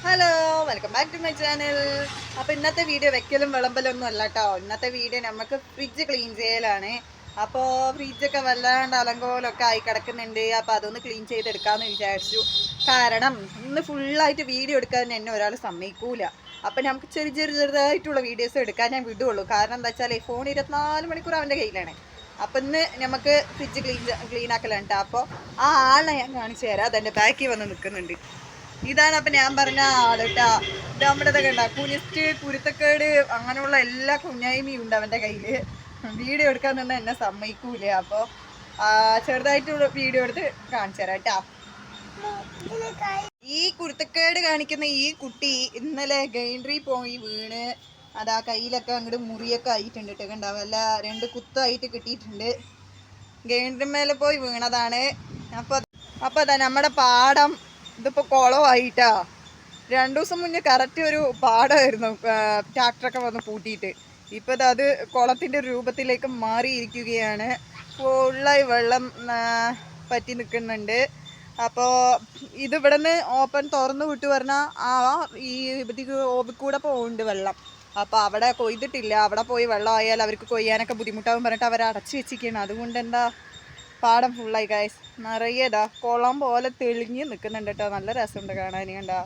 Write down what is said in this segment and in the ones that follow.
Hello, welcome back to my channel. അപ്പോൾ ഇന്നത്തെ video വെക്കലും വിളമ്പലൊന്നും അല്ല കേട്ടോ. ഇന്നത്തെ വീഡിയോ നമുക്ക് ഫ്രിഡ്ജ് ക്ലീൻ ചെയ്യലാണ്. അപ്പോൾ ഫ്രിഡ്ജൊക്കെ വല്ലാണ്ട് അലങ്കോലമൊക്കെ ആയി കിടക്കുന്നുണ്ട്. അപ്പോൾ അതൊന്ന് ക്ലീൻ ചെയ്തെടുക്കാമെന്ന് വിചാരിച്ചു. കാരണം ഇന്ന് ഫുള്ളായിട്ട് വീഡിയോ എടുക്കാൻ എന്നെ ഒരാൾ സമ്മതിക്കൂല. അപ്പം നമുക്ക് ചെറുതായിട്ടുള്ള വീഡിയോസ് എടുക്കാൻ ഞാൻ വിടുള്ളൂ. കാരണം എന്താ വെച്ചാൽ ഫോൺ 24 മണിക്കൂർ അവൻ്റെ കയ്യിലാണ്. അപ്പം ഇന്ന് നമുക്ക് ഫ്രിഡ്ജ് ക്ലീൻ ആക്കലാണ് കേട്ടോ. അപ്പോൾ ആ ആളെ ഞാൻ കാണിച്ചു തരാം. അതെൻ്റെ ബാക്കിൽ വന്ന് നിൽക്കുന്നുണ്ട്. ഇതാണ് അപ്പം ഞാൻ പറഞ്ഞ ആള് ഇത് നമ്മുടെ ഇതൊക്കെ ഉണ്ടാ കുനിസ്റ്റ് കുരുത്തക്കേട് അങ്ങനെയുള്ള എല്ലാ കുഞ്ഞായ്മയും ഉണ്ട് അവൻ്റെ കയ്യിൽ. വീഡിയോ എടുക്കാൻ നിന്ന് എന്നെ സമ്മതിക്കൂല. അപ്പോൾ ചെറുതായിട്ടുള്ള വീഡിയോ എടുത്ത് കാണിച്ചു തരാം കേട്ടോ. ഈ കുരുത്തക്കേട് കാണിക്കുന്ന ഈ കുട്ടി ഇന്നലെ ഗൈൻഡറിൽ പോയി വീണ് അതാ കയ്യിലൊക്കെ അങ്ങോട്ട് മുറിയൊക്കെ ആയിട്ടുണ്ട് കേട്ടോ. കണ്ടാവും അല്ല 2 കുത്തായിട്ട് കിട്ടിയിട്ടുണ്ട്. ഗൈൻഡറി മേലെ പോയി വീണതാണ്. അപ്പോൾ അതാ നമ്മുടെ പാടം ഇതിപ്പോൾ കുളമായിട്ടാ. 2 ദിവസം മുന്നേ കറക്റ്റ് ഒരു പാടമായിരുന്നു ട്രാക്ടറൊക്കെ വന്ന് പൂട്ടിയിട്ട്. ഇപ്പോൾ അത് കുളത്തിൻ്റെ രൂപത്തിലേക്ക് മാറിയിരിക്കുകയാണ്. ഫുള്ളായി വെള്ളം പറ്റി നിൽക്കുന്നുണ്ട്. അപ്പോൾ ഇതിവിടെ നിന്ന് ഓപ്പൺ തുറന്നു വിട്ടു പറഞ്ഞാൽ ഈ കൂടെ പോകുന്നുണ്ട് വെള്ളം. അപ്പോൾ അവിടെ കൊയ്തിട്ടില്ല. അവിടെ പോയി വെള്ളം ആയാൽ അവർക്ക് കൊയ്യാനൊക്കെ ബുദ്ധിമുട്ടാവും പറഞ്ഞിട്ട് അവർ അടച്ചു വെച്ചിരിക്കുകയാണ്. അതുകൊണ്ട് എന്താ പാടം ഫുള്ളായി ഗൈസ്. നിറയേതാ കുളം പോലെ തെളിഞ്ഞ് നിൽക്കുന്നുണ്ട് കേട്ടോ. നല്ല രസമുണ്ട് കാണാൻ. കണ്ടാ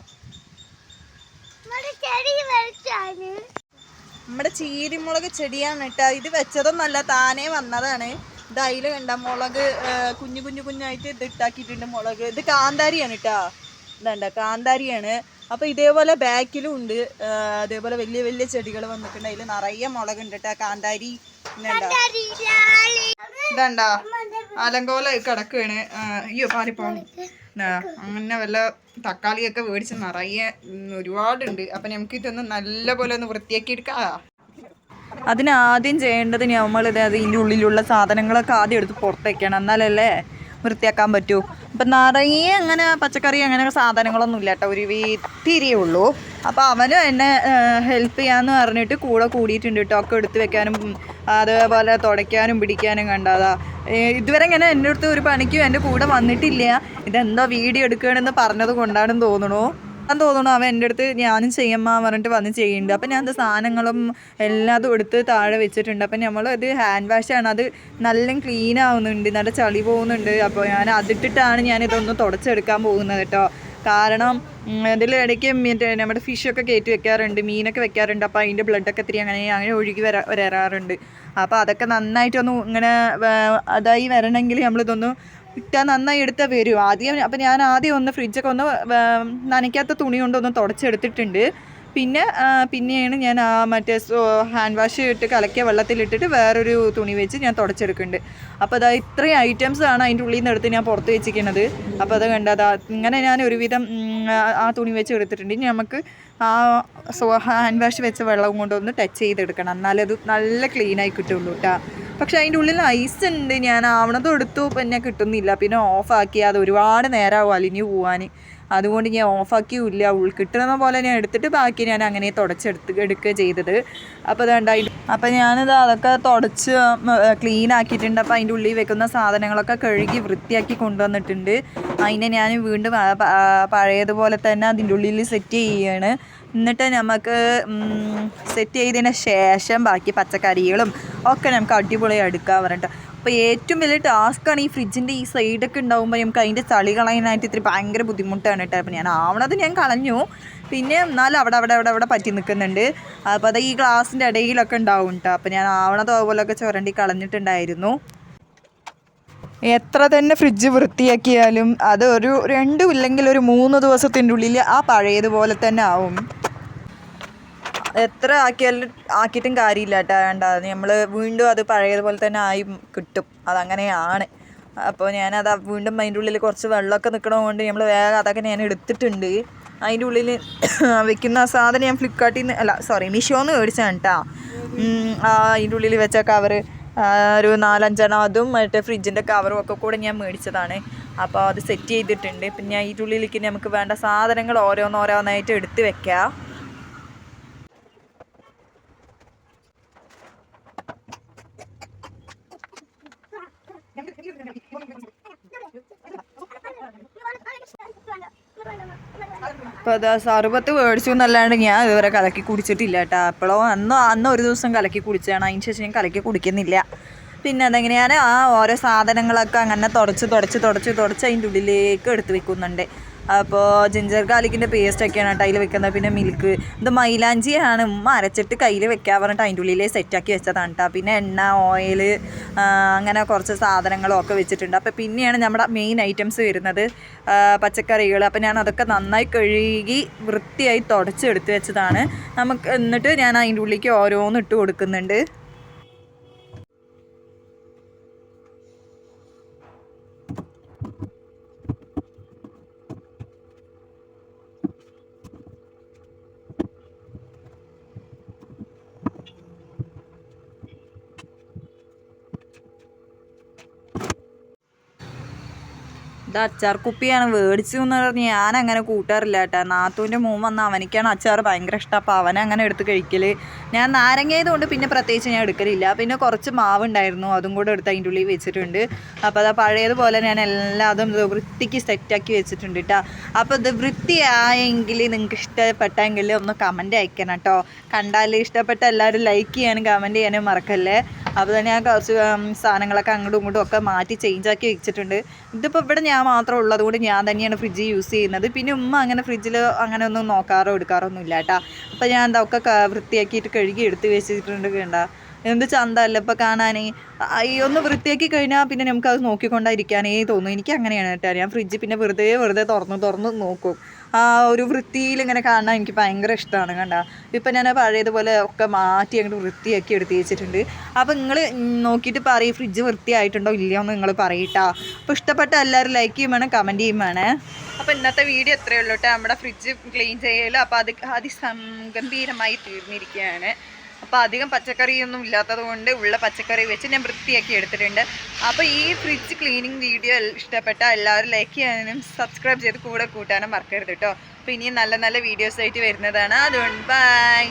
നമ്മുടെ ചീരിമുളക് ചെടിയാണ് കേട്ടോ. ഇത് വെച്ചതൊന്നല്ല, താനേ വന്നതാണ്. ഇത് അതിൽ കണ്ട മുളക് കുഞ്ഞായിട്ട് ഇത് ഇട്ടാക്കിയിട്ടുണ്ട് മുളക്. ഇത് കാന്താരിയാണ് കേട്ടോ. ഇതണ്ട കാന്താരിയാണ്. അപ്പോൾ ഇതേപോലെ ബാക്കിലും ഉണ്ട് അതേപോലെ വലിയ വലിയ ചെടികൾ വന്നിട്ടുണ്ട്. അതിൽ നിറയെ മുളകുണ്ട് കേട്ടോ. കാന്താരി ഇതണ്ട അലങ്കോല കിടക്കുകയാണ്. അയ്യോ പാലിപ്പോണം. അങ്ങനെ വല്ല തക്കാളിയൊക്കെ മേടിച്ച് നിറയെ ഒരുപാടുണ്ട്. അപ്പം നമുക്ക് ഇതൊന്ന് നല്ല പോലെ ഒന്ന് വൃത്തിയാക്കി എടുക്കാം. അതിനാദ്യം ചെയ്യേണ്ടത് നമ്മളിത് അതിൻ്റെ ഉള്ളിലുള്ള സാധനങ്ങളൊക്കെ ആദ്യം എടുത്ത് പുറത്തേക്കാണ്. എന്നാലല്ലേ വൃത്തിയാക്കാൻ പറ്റൂ. അപ്പം നിറയെ അങ്ങനെ പച്ചക്കറി അങ്ങനെ സാധനങ്ങളൊന്നും ഇല്ല കേട്ടോ. ഒരു വീത്തിരിയേ ഉള്ളൂ. അപ്പോൾ അവനും എന്നെ ഹെൽപ്പ് ചെയ്യാമെന്ന് പറഞ്ഞിട്ട് കൂടെ കൂടിയിട്ടുണ്ട് കേട്ടോ. ഒക്കെ എടുത്ത് വെക്കാനും അതേപോലെ തുടയ്ക്കാനും പിടിക്കാനും കണ്ടതാ. ഇതുവരെ ഇങ്ങനെ എൻ്റെ അടുത്ത് ഒരു പണിക്കും എൻ്റെ കൂടെ വന്നിട്ടില്ല. ഇതെന്തോ വീഡിയോ എടുക്കുകയാണെന്ന് പറഞ്ഞത് കൊണ്ടാണെന്ന് തോന്നണു. അവൻ എൻ്റെ അടുത്ത് ഞാനും ചെയ്യമ്മ പറഞ്ഞിട്ട് വന്ന് ചെയ്യുന്നുണ്ട്. അപ്പം ഞാൻ സാധനങ്ങളും എല്ലാതും എടുത്ത് താഴെ വെച്ചിട്ടുണ്ട്. അപ്പം ഇത് ഹാൻഡ് വാഷാണ്. അത് നല്ല ക്ലീൻ ആവുന്നുണ്ട്, നല്ല ചളി പോകുന്നുണ്ട്. അപ്പോൾ ഞാൻ അതിട്ടിട്ടാണ് ഞാനിതൊന്ന് തുടച്ചെടുക്കാൻ പോകുന്നത് കേട്ടോ. കാരണം ഇതിലിടയ്ക്ക് നമ്മുടെ ഫിഷൊക്കെ കയറ്റി വെക്കാറുണ്ട്, മീനൊക്കെ വെക്കാറുണ്ട്. അപ്പോൾ അതിൻ്റെ ബ്ലഡൊക്കെ ഇത്തിരി അങ്ങനെ ഒഴുകി വരാറുണ്ട്. അപ്പോൾ അതൊക്കെ നന്നായിട്ടൊന്ന് ഇങ്ങനെ അതായി വരണമെങ്കിൽ നമ്മളിതൊന്ന് ഇട്ടാൽ നന്നായി എടുത്താൽ വരും ആദ്യം. അപ്പം ഞാൻ ആദ്യം ഒന്ന് ഫ്രിഡ്ജൊക്കെ ഒന്ന് നനയ്ക്കാത്ത തുണി കൊണ്ടൊന്ന് തുടച്ചെടുത്തിട്ടുണ്ട്. പിന്നെയാണ് ഞാൻ മറ്റേ ഹാൻഡ് വാഷ് ഇട്ട് കലക്കിയ വെള്ളത്തിലിട്ടിട്ട് വേറൊരു തുണി വെച്ച് ഞാൻ തുടച്ചെടുക്കുന്നുണ്ട്. അപ്പോൾ അതാ ഇത്രയും ഐറ്റംസാണ് അതിൻ്റെ ഉള്ളിൽ നിന്ന് എടുത്ത് ഞാൻ പുറത്ത് വെച്ചിരിക്കുന്നത്. അപ്പോൾ അത് കണ്ടതാ ഇങ്ങനെ ഞാൻ ഒരുവിധം ആ തുണി വെച്ച് എടുത്തിട്ടുണ്ട്. ഇനി നമുക്ക് ഹാൻഡ് വാഷ് വെച്ച വെള്ളം കൊണ്ടൊന്ന് ടച്ച് ചെയ്തെടുക്കണം. എന്നാലത് നല്ല ക്ലീനായി കിട്ടുള്ളൂ കേട്ടോ. പക്ഷേ അതിൻ്റെ ഉള്ളിൽ ഐസ് ഉണ്ട്. ഞാൻ ആവണതും എടുത്തു പിന്നെ കിട്ടുന്നില്ല. പിന്നെ ഓഫാക്കി. അത് ഒരുപാട് നേരമാവും അലിഞ്ഞു പോവാൻ. അതുകൊണ്ട് ഞാൻ ഓഫാക്കിയില്ല. കിട്ടുന്ന പോലെ ഞാൻ എടുത്തിട്ട് ബാക്കി ഞാൻ അങ്ങനെ എടുക്കുക ചെയ്തത്. അപ്പോൾ അതുണ്ടായി. അപ്പോൾ ഞാനിത് അതൊക്കെ തുടച്ച് ക്ലീൻ ആക്കിയിട്ടുണ്ട്. അപ്പോൾ അതിൻ്റെ ഉള്ളിൽ വെക്കുന്ന സാധനങ്ങളൊക്കെ കഴുകി വൃത്തിയാക്കി കൊണ്ടുവന്നിട്ടുണ്ട്. അതിനെ ഞാൻ വീണ്ടും പഴയതുപോലെ തന്നെ അതിൻ്റെ ഉള്ളിൽ സെറ്റ് ചെയ്യുകയാണ്. എന്നിട്ട് നമുക്ക് സെറ്റ് ചെയ്തതിന് ശേഷം ബാക്കി പച്ചക്കറികളും ഒക്കെ നമുക്ക് അടിപൊളിയായി എടുക്കാൻ പറഞ്ഞിട്ട്. അപ്പോൾ ഏറ്റവും വലിയ ടാസ്ക്കാണ് ഈ ഫ്രിഡ്ജിൻ്റെ ഈ സൈഡൊക്കെ ഉണ്ടാകുമ്പോൾ നമുക്ക് അതിൻ്റെ ചളി കളയാനായിട്ട് ഇത്തിരി ഭയങ്കര ബുദ്ധിമുട്ടാണ് കേട്ടോ. അപ്പോൾ ഞാൻ ആവണത് ഞാൻ കളഞ്ഞു. പിന്നെ എന്നാലും അവിടെ പറ്റി നിൽക്കുന്നുണ്ട്. അപ്പോൾ അത് ഈ ഗ്ലാസിൻ്റെ ഇടയിലൊക്കെ ഉണ്ടാവും കേട്ടോ. അപ്പോൾ ഞാൻ ആവണത് അതുപോലെയൊക്കെ ചുരണ്ടി കളഞ്ഞിട്ടുണ്ടായിരുന്നു. എത്ര തന്നെ ഫ്രിഡ്ജ് വൃത്തിയാക്കിയാലും അത് ഒരു 2 ഇല്ലെങ്കിൽ ഒരു 3 ദിവസത്തിൻ്റെ ഉള്ളിൽ ആ പഴയതുപോലെ തന്നെ ആവും. എത്ര ആക്കിയിട്ടും കാര്യമില്ല കേട്ടോ. വേണ്ട നമ്മൾ വീണ്ടും അത് പഴയതുപോലെ തന്നെ ആയി കിട്ടും. അതങ്ങനെയാണ്. അപ്പോൾ ഞാനത് വീണ്ടും അതിൻ്റെ ഉള്ളിൽ കുറച്ച് വെള്ളമൊക്കെ നിൽക്കണതുകൊണ്ട് നമ്മൾ വേഗം അതൊക്കെ ഞാൻ എടുത്തിട്ടുണ്ട്. അതിൻ്റെ ഉള്ളിൽ വെക്കുന്ന സാധനം ഞാൻ ഫ്ലിപ്കാർട്ടിൽ നിന്ന് മീഷോന്ന് മേടിച്ചാണ് കേട്ടോ. അതിൻ്റെ ഉള്ളിൽ വെച്ച കവറ് ഒരു 4-5 അതും മറ്റേ ഫ്രിഡ്ജിൻ്റെ കവറും ഒക്കെ കൂടെ ഞാൻ മേടിച്ചതാണ്. അപ്പോൾ അത് സെറ്റ് ചെയ്തിട്ടുണ്ട്. പിന്നെ അതിൻ്റെ ഉള്ളിലേക്ക് നമുക്ക് വേണ്ട സാധനങ്ങൾ ഓരോന്നോരോന്നായിട്ട് എടുത്ത് വെക്കാം. അപ്പോൾ അതാ സർബത്ത് മേടിച്ചു എന്നല്ലാണ്ട് ഞാൻ ഇതുവരെ കലക്കി കുടിച്ചിട്ടില്ല കേട്ടോ. അപ്പോഴോ അന്ന് ഒരു ദിവസം കലക്കി കുടിച്ചതാണ്, അതിന് ശേഷം ഞാൻ കലക്കി കുടിക്കുന്നില്ല. പിന്നെ അതെങ്ങനെയാണ് ഓരോ സാധനങ്ങളൊക്കെ അങ്ങനെ തുടച്ച് അതിൻ്റെ ഉള്ളിലേക്ക് എടുത്ത് വെക്കുന്നുണ്ട്. അപ്പോൾ ജിഞ്ചർ ഗാർലിക്കിൻ്റെ പേസ്റ്റൊക്കെയാണ് കേട്ടോ അതിൽ വെക്കുന്നത്. പിന്നെ മിൽക്ക്, ഇത് മൈലാഞ്ചിയാണ് ഉമ്മ അരച്ചിട്ട് കയ്യിൽ വെക്കാൻ പറഞ്ഞിട്ട് അതിൻ്റെ ഉള്ളിലേ സെറ്റാക്കി വെച്ചതാണ് കേട്ടോ. പിന്നെ എണ്ണ, ഓയിൽ, അങ്ങനെ കുറച്ച് സാധനങ്ങളും ഒക്കെ വെച്ചിട്ടുണ്ട്. അപ്പോൾ പിന്നെയാണ് നമ്മുടെ മെയിൻ ഐറ്റംസ് വരുന്നത്, പച്ചക്കറികൾ. അപ്പോൾ ഞാൻ അതൊക്കെ നന്നായി കഴുകി വൃത്തിയായി തുടച്ചെടുത്ത് വെച്ചതാണ്. എന്നിട്ട് ഞാൻ അതിൻ്റെ ഉള്ളിലേക്ക് ഓരോന്നും ഇട്ട് കൊടുക്കുന്നുണ്ട്. ഇത് അച്ചാർ കുപ്പിയാണ് മേടിച്ചു എന്ന് പറഞ്ഞ് ഞാനങ്ങനെ കൂട്ടാറില്ല കേട്ടോ. നാത്തൂൻ്റെ മോൻ വന്ന് അവനിക്കാണ് അച്ചാർ ഭയങ്കര ഇഷ്ടം. അപ്പോൾ അവനങ്ങനെ എടുത്ത് കഴിക്കൽ. ഞാൻ നാരങ്ങയതുകൊണ്ട് പിന്നെ പ്രത്യേകിച്ച് ഞാൻ എടുക്കലില്ല. പിന്നെ കുറച്ച് മാവുണ്ടായിരുന്നു, അതും കൂടെ എടുത്ത് അതിൻ്റെ ഉള്ളിൽ വെച്ചിട്ടുണ്ട്. അപ്പോൾ അത് പഴയതുപോലെ ഞാൻ എല്ലാതും വൃത്തിക്ക് സെറ്റാക്കി വെച്ചിട്ടുണ്ട് കേട്ടോ. അപ്പോൾ ഇത് വൃത്തിയായെങ്കിൽ നിങ്ങൾക്ക് ഇഷ്ടപ്പെട്ടെങ്കിൽ ഒന്ന് കമൻറ്റ് അയക്കണം കേട്ടോ. കണ്ടാൽ ഇഷ്ടപ്പെട്ട എല്ലാവരും ലൈക്ക് ചെയ്യാനും കമൻറ്റ് ചെയ്യാനും മറക്കല്ലേ. അപ്പോൾ തന്നെ ഞാൻ കുറച്ച് സാധനങ്ങളൊക്കെ അങ്ങോട്ടും ഇങ്ങോട്ടും ഒക്കെ മാറ്റി ചേഞ്ചാക്കി വെച്ചിട്ടുണ്ട്. ഇതിപ്പോൾ ഇവിടെ ഞാൻ മാത്രം ഉള്ളതുകൊണ്ട് ഞാൻ തന്നെയാണ് ഫ്രിഡ്ജ് യൂസ് ചെയ്യുന്നത്. പിന്നെ ഉമ്മ അങ്ങനെ ഫ്രിഡ്ജിൽ അങ്ങനെ ഒന്നും നോക്കാറോ എടുക്കാറൊന്നും ഇല്ല കേട്ടോ. അപ്പോൾ ഞാൻ ഇതൊക്കെ വൃത്തിയാക്കിയിട്ട് കഴുകി എടുത്ത് വെച്ചിട്ടുണ്ട്. വേണ്ട എന്ത് ചന്തല്ല ഇപ്പോൾ കാണാനേ. ഒന്ന് വൃത്തിയാക്കി കഴിഞ്ഞാൽ പിന്നെ നമുക്കത് നോക്കിക്കൊണ്ടിരിക്കാനേ തോന്നും. എനിക്ക് അങ്ങനെയാണ് കേട്ടോ. ഞാൻ ഫ്രിഡ്ജ് പിന്നെ വെറുതെ തുറന്ന് നോക്കും. ആ ഒരു വൃത്തിയിൽ ഇങ്ങനെ കാണാൻ എനിക്ക് ഭയങ്കര ഇഷ്ടമാണ്. കണ്ട ഇപ്പം ഞാൻ പഴയതുപോലെ ഒക്കെ മാറ്റി അങ്ങോട്ട് വൃത്തിയാക്കി എടുത്ത് വെച്ചിട്ടുണ്ട്. അപ്പോൾ നിങ്ങൾ നോക്കിയിട്ട് പറയും ഫ്രിഡ്ജ് വൃത്തിയായിട്ടുണ്ടോ ഇല്ലയോ എന്ന് നിങ്ങൾ പറയട്ടാ. അപ്പോൾ ഇഷ്ടപ്പെട്ട എല്ലാവരും ലൈക്ക് ചെയ്യും വേണം, കമൻറ്റ് ചെയ്യും വേണേ. അപ്പോൾ ഇന്നത്തെ വീഡിയോ എത്രയേ ഉള്ളൂ കേട്ടോ. നമ്മുടെ ഫ്രിഡ്ജ് ക്ലീൻ ചെയ്യൽ അപ്പോൾ അതിഗംഭീരമായി തീർന്നിരിക്കുകയാണ്. അപ്പോൾ അധികം പച്ചക്കറിയൊന്നും ഇല്ലാത്തത് കൊണ്ട് ഉള്ള പച്ചക്കറി വെച്ച് ഞാൻ വൃത്തിയാക്കി എടുത്തിട്ടുണ്ട്. അപ്പോൾ ഈ ഫ്രിഡ്ജ് ക്ലീനിങ് വീഡിയോ ഇഷ്ടപ്പെട്ട എല്ലാവരും ലൈക്ക് ചെയ്യാനും സബ്സ്ക്രൈബ് ചെയ്ത് കൂടെ കൂട്ടാനും മറക്കരുത് കേട്ടോ. അപ്പോൾ ഇനിയും നല്ല നല്ല വീഡിയോസായിട്ട് വരുന്നതാണ്. അതുകൊണ്ട് ബൈ.